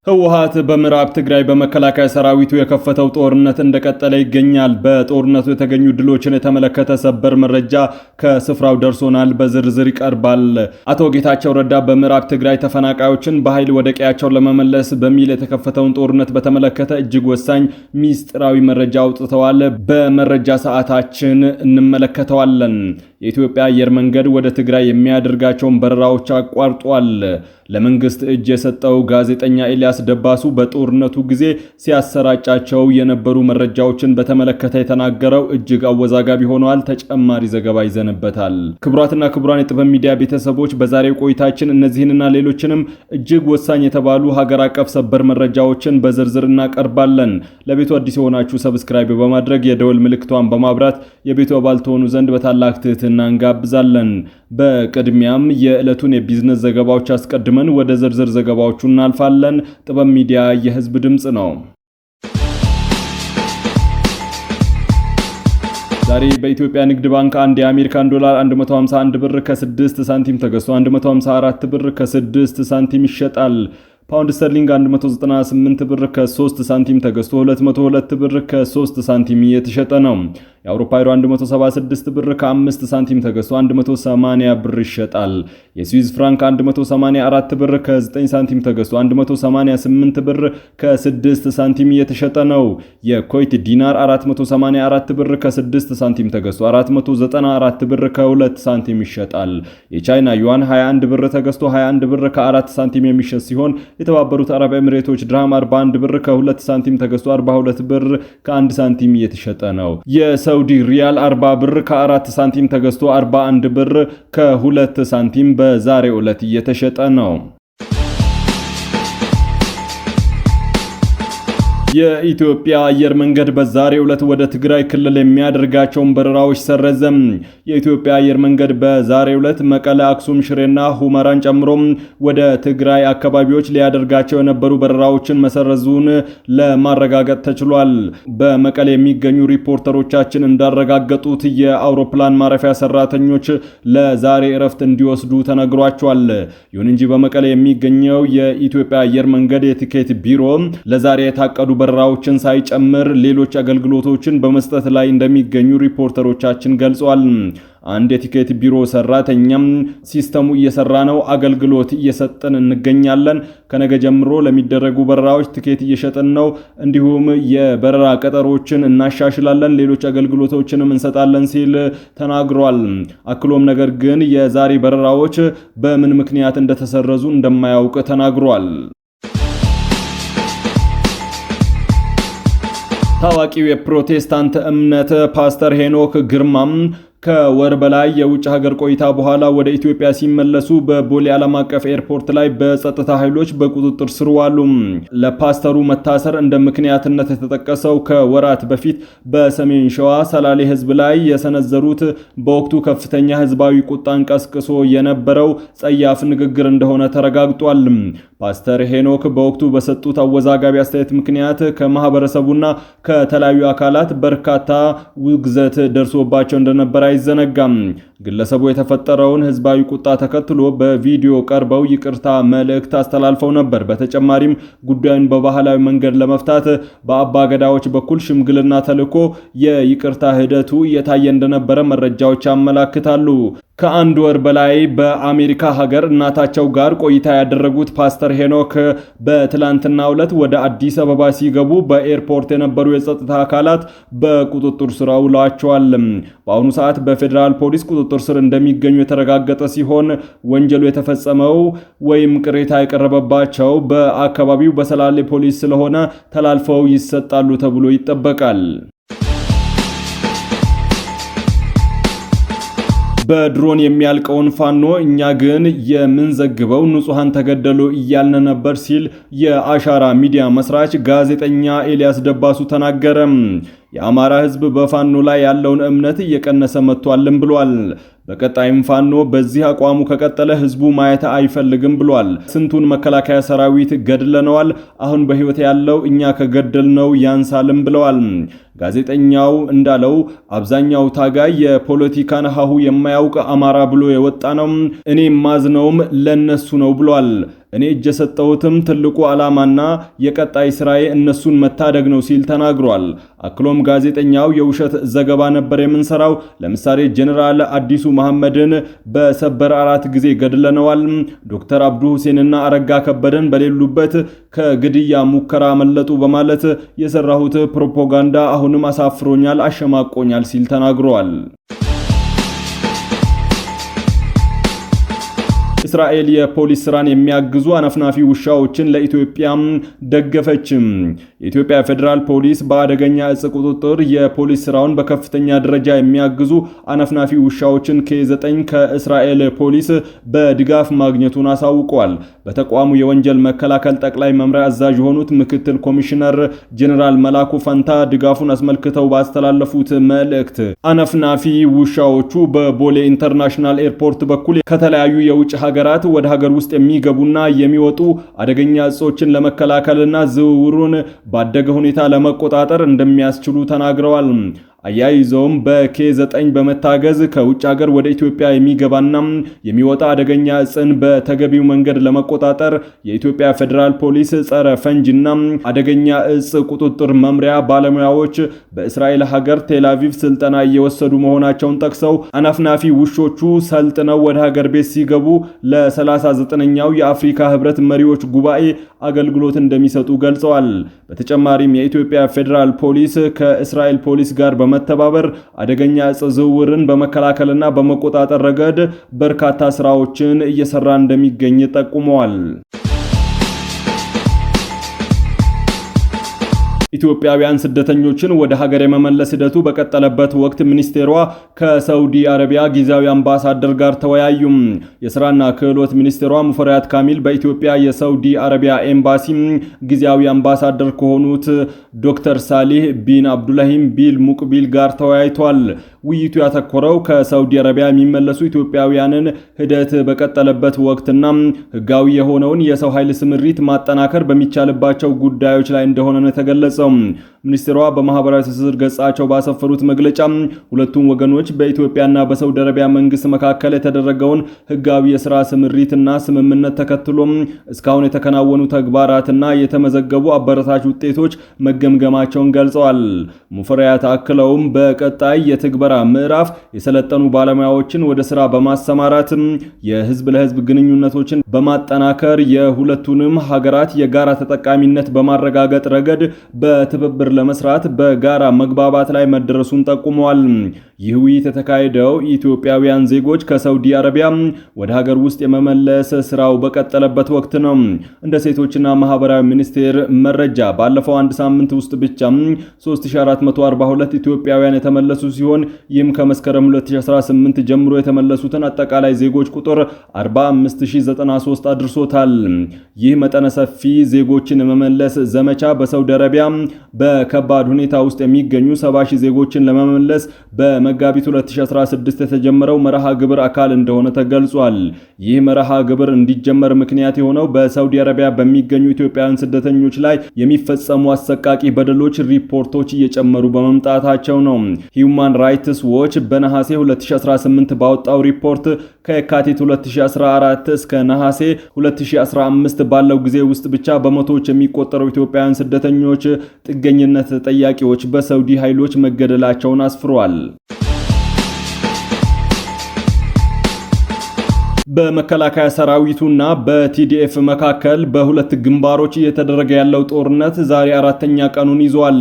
ህወሓት በምዕራብ ትግራይ በመከላከያ ሰራዊቱ የከፈተው ጦርነት እንደቀጠለ ይገኛል። በጦርነቱ የተገኙ ድሎችን የተመለከተ ሰበር መረጃ ከስፍራው ደርሶናል፣ በዝርዝር ይቀርባል። አቶ ጌታቸው ረዳ በምዕራብ ትግራይ ተፈናቃዮችን በኃይል ወደ ቀያቸው ለመመለስ በሚል የተከፈተውን ጦርነት በተመለከተ እጅግ ወሳኝ ሚስጥራዊ መረጃ አውጥተዋል። በመረጃ ሰዓታችን እንመለከተዋለን። የኢትዮጵያ አየር መንገድ ወደ ትግራይ የሚያደርጋቸውን በረራዎች አቋርጧል። ለመንግስት እጅ የሰጠው ጋዜጠኛ ኤልያስ ደባሱ በጦርነቱ ጊዜ ሲያሰራጫቸው የነበሩ መረጃዎችን በተመለከተ የተናገረው እጅግ አወዛጋቢ ሆኗል። ተጨማሪ ዘገባ ይዘንበታል። ክቡራትና ክቡራን የጥበብ ሚዲያ ቤተሰቦች በዛሬው ቆይታችን እነዚህንና ሌሎችንም እጅግ ወሳኝ የተባሉ ሀገር አቀፍ ሰበር መረጃዎችን በዝርዝር እናቀርባለን። ለቤቱ አዲስ የሆናችሁ ሰብስክራይብ በማድረግ የደወል ምልክቷን በማብራት የቤቱ አባል ትሆኑ ዘንድ በታላቅ ትህትና እንጋብዛለን። በቅድሚያም የዕለቱን የቢዝነስ ዘገባዎች አስቀድመን ወደ ዝርዝር ዘገባዎቹ እናልፋለን። ጥበብ ሚዲያ የህዝብ ድምጽ ነው። ዛሬ በኢትዮጵያ ንግድ ባንክ አንድ የአሜሪካን ዶላር 151 ብር ከ6 ሳንቲም ተገዝቶ 154 ብር ከ6 ሳንቲም ይሸጣል። ፓውንድ ስተርሊንግ 198 ብር ከ3 ሳንቲም ተገዝቶ 202 ብር ከ3 ሳንቲም እየተሸጠ ነው። የአውሮፓ ዩሮ 176 ብር ከ5 ሳንቲም ተገዝቶ 180 ብር ይሸጣል። የስዊዝ ፍራንክ 184 ብር ከ9 ሳንቲም ተገዝቶ 188 ብር ከ6 ሳንቲም እየተሸጠ ነው። የኩዌት ዲናር 484 ብር ከ6 ሳንቲም ተገዝቶ 494 ብር ከ2 ሳንቲም ይሸጣል። የቻይና ዩዋን 21 ብር ተገዝቶ 21 ብር ከ4 ሳንቲም የሚሸጥ ሲሆን የተባበሩት አረብ ኤሚሬቶች ድርሃም 41 ብር ከ2 ሳንቲም ተገዝቶ 42 ብር ከ1 ሳንቲም እየተሸጠ ነው። የሳውዲ ሪያል 40 ብር ከ4 ሳንቲም ተገዝቶ 41 ብር ከ2 ሳንቲም በዛሬው ዕለት እየተሸጠ ነው። የኢትዮጵያ አየር መንገድ በዛሬው ዕለት ወደ ትግራይ ክልል የሚያደርጋቸውን በረራዎች ሰረዘም። የኢትዮጵያ አየር መንገድ በዛሬው ዕለት መቀለ፣ አክሱም፣ ሽሬና ሁመራን ጨምሮ ወደ ትግራይ አካባቢዎች ሊያደርጋቸው የነበሩ በረራዎችን መሰረዙን ለማረጋገጥ ተችሏል። በመቀለ የሚገኙ ሪፖርተሮቻችን እንዳረጋገጡት የአውሮፕላን ማረፊያ ሰራተኞች ለዛሬ እረፍት እንዲወስዱ ተነግሯቸዋል። ይሁን እንጂ በመቀለ የሚገኘው የኢትዮጵያ አየር መንገድ የቲኬት ቢሮ ለዛሬ የታቀዱ በረራዎችን ሳይጨምር ሌሎች አገልግሎቶችን በመስጠት ላይ እንደሚገኙ ሪፖርተሮቻችን ገልጸዋል። አንድ የቲኬት ቢሮ ሰራተኛም ሲስተሙ እየሰራ ነው፣ አገልግሎት እየሰጠን እንገኛለን፣ ከነገ ጀምሮ ለሚደረጉ በረራዎች ቲኬት እየሸጠን ነው፣ እንዲሁም የበረራ ቀጠሮችን እናሻሽላለን፣ ሌሎች አገልግሎቶችንም እንሰጣለን ሲል ተናግሯል። አክሎም ነገር ግን የዛሬ በረራዎች በምን ምክንያት እንደተሰረዙ እንደማያውቅ ተናግሯል። ታዋቂው የፕሮቴስታንት እምነት ፓስተር ሄኖክ ግርማም ከወር በላይ የውጭ ሀገር ቆይታ በኋላ ወደ ኢትዮጵያ ሲመለሱ በቦሌ ዓለም አቀፍ ኤርፖርት ላይ በጸጥታ ኃይሎች በቁጥጥር ስር ዋሉ። ለፓስተሩ መታሰር እንደ ምክንያትነት የተጠቀሰው ከወራት በፊት በሰሜን ሸዋ ሰላሌ ህዝብ ላይ የሰነዘሩት በወቅቱ ከፍተኛ ህዝባዊ ቁጣን ቀስቅሶ የነበረው ጸያፍ ንግግር እንደሆነ ተረጋግጧል። ፓስተር ሄኖክ በወቅቱ በሰጡት አወዛጋቢ አስተያየት ምክንያት ከማህበረሰቡና ከተለያዩ አካላት በርካታ ውግዘት ደርሶባቸው እንደነበር አይዘነጋም። ግለሰቡ የተፈጠረውን ህዝባዊ ቁጣ ተከትሎ በቪዲዮ ቀርበው ይቅርታ መልእክት አስተላልፈው ነበር። በተጨማሪም ጉዳዩን በባህላዊ መንገድ ለመፍታት በአባ ገዳዎች በኩል ሽምግልና ተልኮ የይቅርታ ሂደቱ እየታየ እንደነበረ መረጃዎች ያመላክታሉ። ከአንድ ወር በላይ በአሜሪካ ሀገር እናታቸው ጋር ቆይታ ያደረጉት ፓስተር ሄኖክ በትላንትናው ዕለት ወደ አዲስ አበባ ሲገቡ በኤርፖርት የነበሩ የጸጥታ አካላት በቁጥጥር ስር አውለዋቸዋል። በአሁኑ ሰዓት በፌዴራል ፖሊስ ቁጥጥር ስር እንደሚገኙ የተረጋገጠ ሲሆን ወንጀሉ የተፈጸመው ወይም ቅሬታ የቀረበባቸው በአካባቢው በሰላሌ ፖሊስ ስለሆነ ተላልፈው ይሰጣሉ ተብሎ ይጠበቃል። በድሮን የሚያልቀውን ፋኖ እኛ ግን የምንዘግበው ንጹሃን ተገደሉ እያልን ነበር ሲል የአሻራ ሚዲያ መስራች ጋዜጠኛ ኤልያስ ደባሱ ተናገረ። የአማራ ህዝብ በፋኖ ላይ ያለውን እምነት እየቀነሰ መጥቷልም ብሏል። በቀጣይም ፋኖ በዚህ አቋሙ ከቀጠለ ህዝቡ ማየት አይፈልግም ብሏል። ስንቱን መከላከያ ሰራዊት ገድለነዋል፣ አሁን በህይወት ያለው እኛ ከገደልነው ያንሳልም ብለዋል። ጋዜጠኛው እንዳለው አብዛኛው ታጋይ የፖለቲካን ሀሁ የማያውቅ አማራ ብሎ የወጣ ነው። እኔ ማዝነውም ለነሱ ነው ብሏል። እኔ እጅ የሰጠሁትም ትልቁ ዓላማና የቀጣይ ስራዬ እነሱን መታደግ ነው ሲል ተናግሯል። አክሎም ጋዜጠኛው የውሸት ዘገባ ነበር የምንሰራው፣ ለምሳሌ ጀነራል አዲሱ መሐመድን በሰበር 4 ጊዜ ገድለነዋል፣ ዶክተር አብዱ ሁሴንና አረጋ ከበደን በሌሉበት ከግድያ ሙከራ መለጡ በማለት የሰራሁት ፕሮፓጋንዳ አሁንም አሳፍሮኛል፣ አሸማቆኛል ሲል ተናግሯል። እስራኤል የፖሊስ ስራን የሚያግዙ አነፍናፊ ውሻዎችን ለኢትዮጵያ ደገፈችም። የኢትዮጵያ ፌዴራል ፖሊስ በአደገኛ እጽ ቁጥጥር የፖሊስ ስራውን በከፍተኛ ደረጃ የሚያግዙ አነፍናፊ ውሻዎችን ከ9 ከእስራኤል ፖሊስ በድጋፍ ማግኘቱን አሳውቋል። በተቋሙ የወንጀል መከላከል ጠቅላይ መምሪያ አዛዥ የሆኑት ምክትል ኮሚሽነር ጀነራል መላኩ ፈንታ ድጋፉን አስመልክተው ባስተላለፉት መልእክት አነፍናፊ ውሻዎቹ በቦሌ ኢንተርናሽናል ኤርፖርት በኩል ከተለያዩ የውጭ ሀገራት ወደ ሀገር ውስጥ የሚገቡና የሚወጡ አደገኛ እጾችን ለመከላከልና ዝውውሩን ባደገ ሁኔታ ለመቆጣጠር እንደሚያስችሉ ተናግረዋል። አያይዘውም በኬ9 በመታገዝ ከውጭ ሀገር ወደ ኢትዮጵያ የሚገባና የሚወጣ አደገኛ እጽን በተገቢው መንገድ ለመቆጣጠር የኢትዮጵያ ፌዴራል ፖሊስ ጸረ ፈንጅና አደገኛ እጽ ቁጥጥር መምሪያ ባለሙያዎች በእስራኤል ሀገር ቴልአቪቭ ስልጠና እየወሰዱ መሆናቸውን ጠቅሰው አናፍናፊ ውሾቹ ሰልጥነው ወደ ሀገር ቤት ሲገቡ ለ39ኛው የአፍሪካ ህብረት መሪዎች ጉባኤ አገልግሎት እንደሚሰጡ ገልጸዋል። በተጨማሪም የኢትዮጵያ ፌዴራል ፖሊስ ከእስራኤል ፖሊስ ጋር በመተባበር አደገኛ እጽ ዝውውርን በመከላከልና በመቆጣጠር ረገድ በርካታ ስራዎችን እየሰራ እንደሚገኝ ጠቁመዋል። ኢትዮጵያውያን ስደተኞችን ወደ ሀገር የመመለስ ሂደቱ በቀጠለበት ወቅት ሚኒስቴሯ ከሳውዲ አረቢያ ጊዜያዊ አምባሳደር ጋር ተወያዩ። የስራና ክህሎት ሚኒስቴሯ ሙፈሪያት ካሚል በኢትዮጵያ የሳውዲ አረቢያ ኤምባሲ ጊዜያዊ አምባሳደር ከሆኑት ዶክተር ሳሊህ ቢን አብዱላሂም ቢል ሙቅቢል ጋር ተወያይቷል። ውይይቱ ያተኮረው ከሳውዲ አረቢያ የሚመለሱ ኢትዮጵያውያንን ሂደት በቀጠለበት ወቅትና ህጋዊ የሆነውን የሰው ኃይል ስምሪት ማጠናከር በሚቻልባቸው ጉዳዮች ላይ እንደሆነ ነው የተገለጸው። ሚኒስትሯ በማህበራዊ ትስስር ገጻቸው ባሰፈሩት መግለጫ ሁለቱም ወገኖች በኢትዮጵያና በሳውዲ አረቢያ መንግስት መካከል የተደረገውን ህጋዊ የሥራ ስምሪትና ስምምነት ተከትሎ እስካሁን የተከናወኑ ተግባራትና የተመዘገቡ አበረታች ውጤቶች መገምገማቸውን ገልጸዋል። ሙፈሪያት አክለውም በቀጣይ የትግበራ ምዕራፍ የሰለጠኑ ባለሙያዎችን ወደ ስራ በማሰማራት የህዝብ ለህዝብ ግንኙነቶችን በማጠናከር የሁለቱንም ሀገራት የጋራ ተጠቃሚነት በማረጋገጥ ረገድ በትብብር ለመስራት በጋራ መግባባት ላይ መደረሱን ጠቁመዋል። ይህ ውይይት የተካሄደው ኢትዮጵያውያን ዜጎች ከሳውዲ አረቢያ ወደ ሀገር ውስጥ የመመለስ ስራው በቀጠለበት ወቅት ነው። እንደ ሴቶችና ማህበራዊ ሚኒስቴር መረጃ ባለፈው አንድ ሳምንት ውስጥ ብቻ 3442 ኢትዮጵያውያን የተመለሱ ሲሆን ይህም ከመስከረም 2018 ጀምሮ የተመለሱትን አጠቃላይ ዜጎች ቁጥር 45093 አድርሶታል። ይህ መጠነ ሰፊ ዜጎችን የመመለስ ዘመቻ በሳውዲ አረቢያ በከባድ ሁኔታ ውስጥ የሚገኙ 70,000 ዜጎችን ለመመለስ በመጋቢት 2016 የተጀመረው መርሃ ግብር አካል እንደሆነ ተገልጿል። ይህ መርሃ ግብር እንዲጀመር ምክንያት የሆነው በሳውዲ አረቢያ በሚገኙ ኢትዮጵያውያን ስደተኞች ላይ የሚፈጸሙ አሰቃቂ በደሎች ሪፖርቶች እየጨመሩ በመምጣታቸው ነው። ሂዩማን ራይትስ ዎች በነሐሴ 2018 ባወጣው ሪፖርት ከየካቲት 2014 እስከ ነሐሴ 2015 ባለው ጊዜ ውስጥ ብቻ በመቶዎች የሚቆጠሩ ኢትዮጵያውያን ስደተኞች ጥገኝነት ተጠያቂዎች በሳውዲ ኃይሎች መገደላቸውን አስፍሯል። በመከላከያ ሰራዊቱና በቲዲኤፍ መካከል በሁለት ግንባሮች እየተደረገ ያለው ጦርነት ዛሬ 4ኛ ቀኑን ይዟል።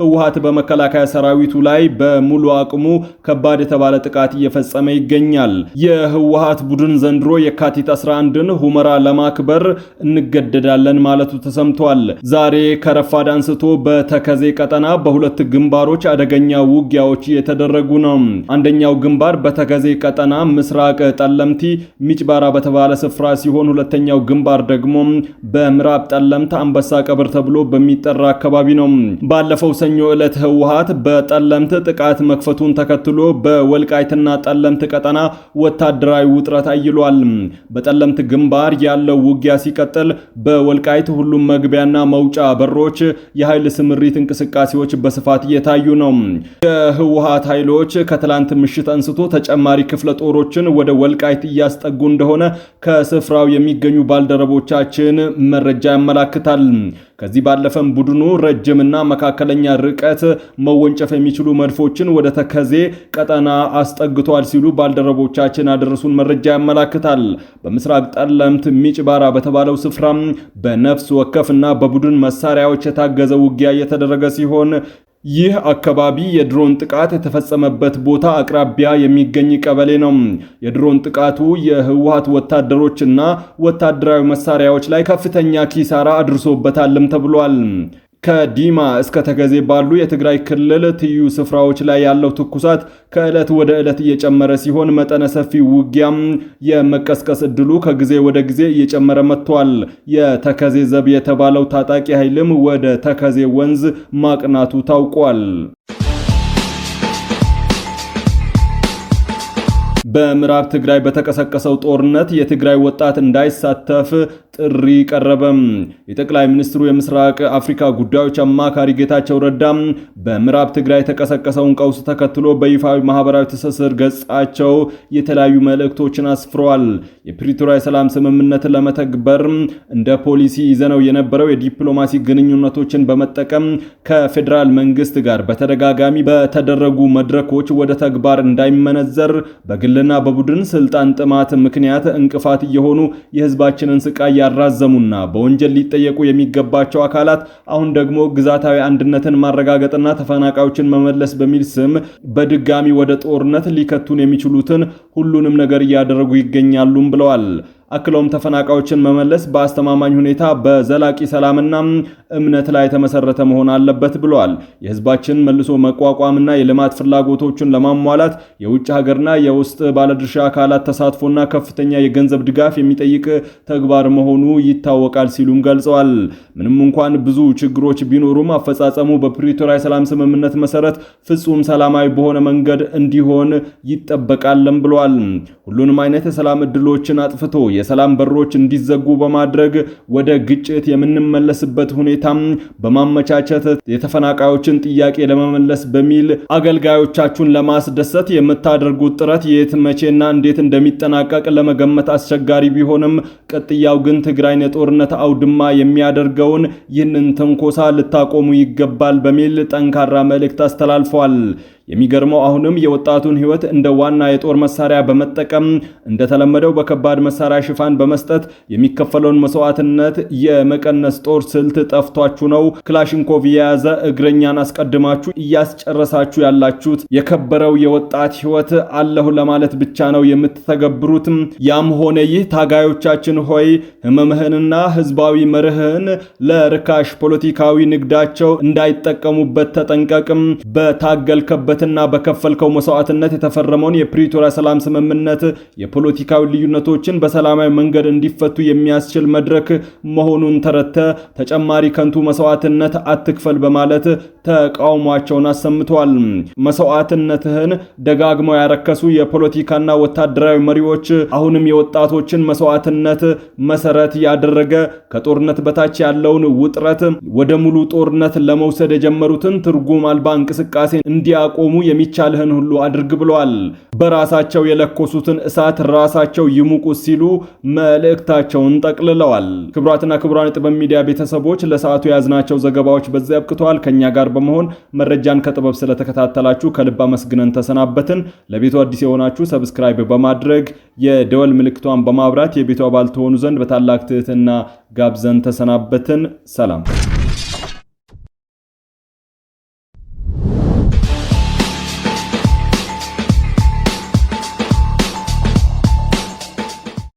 ህወሓት በመከላከያ ሰራዊቱ ላይ በሙሉ አቅሙ ከባድ የተባለ ጥቃት እየፈጸመ ይገኛል። የህወሓት ቡድን ዘንድሮ የካቲት 11ን ሁመራ ለማክበር እንገደዳለን ማለቱ ተሰምቷል። ዛሬ ከረፋድ አንስቶ በተከዜ ቀጠና በሁለት ግንባሮች አደገኛ ውጊያዎች እየተደረጉ ነው። አንደኛው ግንባር በተከዜ ቀጠና ምስራቅ ጠለምቲ ሚጭባራ በተባለ ስፍራ ሲሆን ሁለተኛው ግንባር ደግሞ በምዕራብ ጠለምት አንበሳ ቀብር ተብሎ በሚጠራ አካባቢ ነው። ባለፈው ሰኞ ማክሰኞ ዕለት ህወሓት በጠለምት ጥቃት መክፈቱን ተከትሎ በወልቃይትና ጠለምት ቀጠና ወታደራዊ ውጥረት አይሏል። በጠለምት ግንባር ያለው ውጊያ ሲቀጥል በወልቃይት ሁሉም መግቢያና መውጫ በሮች የኃይል ስምሪት እንቅስቃሴዎች በስፋት እየታዩ ነው። የህወሓት ኃይሎች ከትላንት ምሽት አንስቶ ተጨማሪ ክፍለ ጦሮችን ወደ ወልቃይት እያስጠጉ እንደሆነ ከስፍራው የሚገኙ ባልደረቦቻችን መረጃ ያመላክታል። ከዚህ ባለፈም ቡድኑ ረጅምና መካከለኛ ርቀት መወንጨፍ የሚችሉ መድፎችን ወደ ተከዜ ቀጠና አስጠግቷል ሲሉ ባልደረቦቻችን አደረሱን መረጃ ያመላክታል። በምስራቅ ጠለምት ሚጭባራ በተባለው ስፍራ በነፍስ ወከፍና በቡድን መሳሪያዎች የታገዘ ውጊያ እየተደረገ ሲሆን ይህ አካባቢ የድሮን ጥቃት የተፈጸመበት ቦታ አቅራቢያ የሚገኝ ቀበሌ ነው። የድሮን ጥቃቱ የህወሓት ወታደሮችና ወታደራዊ መሳሪያዎች ላይ ከፍተኛ ኪሳራ አድርሶበታልም ተብሏል። ከዲማ እስከ ተከዜ ባሉ የትግራይ ክልል ትዩ ስፍራዎች ላይ ያለው ትኩሳት ከዕለት ወደ ዕለት እየጨመረ ሲሆን መጠነ ሰፊ ውጊያም የመቀስቀስ እድሉ ከጊዜ ወደ ጊዜ እየጨመረ መጥቷል። የተከዜ ዘብ የተባለው ታጣቂ ኃይልም ወደ ተከዜ ወንዝ ማቅናቱ ታውቋል። በምዕራብ ትግራይ በተቀሰቀሰው ጦርነት የትግራይ ወጣት እንዳይሳተፍ ጥሪ ቀረበ። የጠቅላይ ሚኒስትሩ የምስራቅ አፍሪካ ጉዳዮች አማካሪ ጌታቸው ረዳ በምዕራብ ትግራይ የተቀሰቀሰውን ቀውስ ተከትሎ በይፋዊ ማህበራዊ ትስስር ገጻቸው የተለያዩ መልእክቶችን አስፍረዋል። የፕሪቶሪያ የሰላም ስምምነት ለመተግበር እንደ ፖሊሲ ይዘነው የነበረው የዲፕሎማሲ ግንኙነቶችን በመጠቀም ከፌዴራል መንግስት ጋር በተደጋጋሚ በተደረጉ መድረኮች ወደ ተግባር እንዳይመነዘር በግልና በቡድን ስልጣን ጥማት ምክንያት እንቅፋት እየሆኑ የህዝባችንን ስቃይ ያራዘሙና በወንጀል ሊጠየቁ የሚገባቸው አካላት አሁን ደግሞ ግዛታዊ አንድነትን ማረጋገጥና ተፈናቃዮችን መመለስ በሚል ስም በድጋሚ ወደ ጦርነት ሊከቱን የሚችሉትን ሁሉንም ነገር እያደረጉ ይገኛሉም ብለዋል። አክለውም ተፈናቃዮችን መመለስ በአስተማማኝ ሁኔታ በዘላቂ ሰላምና እምነት ላይ የተመሰረተ መሆን አለበት ብለዋል። የህዝባችን መልሶ መቋቋምና የልማት ፍላጎቶችን ለማሟላት የውጭ ሀገርና የውስጥ ባለድርሻ አካላት ተሳትፎና ከፍተኛ የገንዘብ ድጋፍ የሚጠይቅ ተግባር መሆኑ ይታወቃል ሲሉም ገልጸዋል። ምንም እንኳን ብዙ ችግሮች ቢኖሩም አፈጻጸሙ በፕሪቶሪያ የሰላም ስምምነት መሰረት ፍጹም ሰላማዊ በሆነ መንገድ እንዲሆን ይጠበቃልም ብለዋል። ሁሉንም አይነት የሰላም እድሎችን አጥፍቶ የሰላም በሮች እንዲዘጉ በማድረግ ወደ ግጭት የምንመለስበት ሁኔታም በማመቻቸት የተፈናቃዮችን ጥያቄ ለመመለስ በሚል አገልጋዮቻችሁን ለማስደሰት የምታደርጉት ጥረት የት መቼና እንዴት እንደሚጠናቀቅ ለመገመት አስቸጋሪ ቢሆንም ቅጥያው ግን ትግራይን የጦርነት አውድማ የሚያደርገውን ይህንን ትንኮሳ ልታቆሙ ይገባል በሚል ጠንካራ መልእክት አስተላልፈዋል። የሚገርመው አሁንም የወጣቱን ህይወት እንደ ዋና የጦር መሳሪያ በመጠቀም እንደተለመደው በከባድ መሳሪያ ሽፋን በመስጠት የሚከፈለውን መስዋዕትነት የመቀነስ ጦር ስልት ጠፍቷችሁ ነው። ክላሽንኮቭ የያዘ እግረኛን አስቀድማችሁ እያስጨረሳችሁ ያላችሁት የከበረው የወጣት ህይወት አለሁ ለማለት ብቻ ነው የምትተገብሩት። ያም ሆነ ይህ ታጋዮቻችን ሆይ ህመምህንና ህዝባዊ መርህን ለርካሽ ፖለቲካዊ ንግዳቸው እንዳይጠቀሙበት ተጠንቀቅም። በታገልከበት እና በከፈልከው መስዋዕትነት የተፈረመውን የፕሪቶሪያ ሰላም ስምምነት የፖለቲካዊ ልዩነቶችን በሰላማዊ መንገድ እንዲፈቱ የሚያስችል መድረክ መሆኑን ተረተ ተጨማሪ ከንቱ መስዋዕትነት አትክፈል በማለት ተቃውሟቸውን አሰምተዋል። መስዋዕትነትህን ደጋግመው ያረከሱ የፖለቲካና ወታደራዊ መሪዎች አሁንም የወጣቶችን መስዋዕትነት መሰረት ያደረገ ከጦርነት በታች ያለውን ውጥረት ወደ ሙሉ ጦርነት ለመውሰድ የጀመሩትን ትርጉም አልባ እንቅስቃሴ እንዲያቆሙ የሚቻልህን ሁሉ አድርግ ብለዋል። በራሳቸው የለኮሱትን እሳት ራሳቸው ይሙቁ ሲሉ መልእክታቸውን ጠቅልለዋል። ክቡራትና ክቡራን የጥበብ ሚዲያ ቤተሰቦች ለሰዓቱ የያዝናቸው ዘገባዎች በዚያ አብቅተዋል። ከኛ ጋር በመሆን መረጃን ከጥበብ ስለተከታተላችሁ ከልብ አመስግነን ተሰናበትን። ለቤቱ አዲስ የሆናችሁ ሰብስክራይብ በማድረግ የደወል ምልክቷን በማብራት የቤቱ አባል ትሆኑ ዘንድ በታላቅ ትህትና ጋብዘን ተሰናበትን። ሰላም።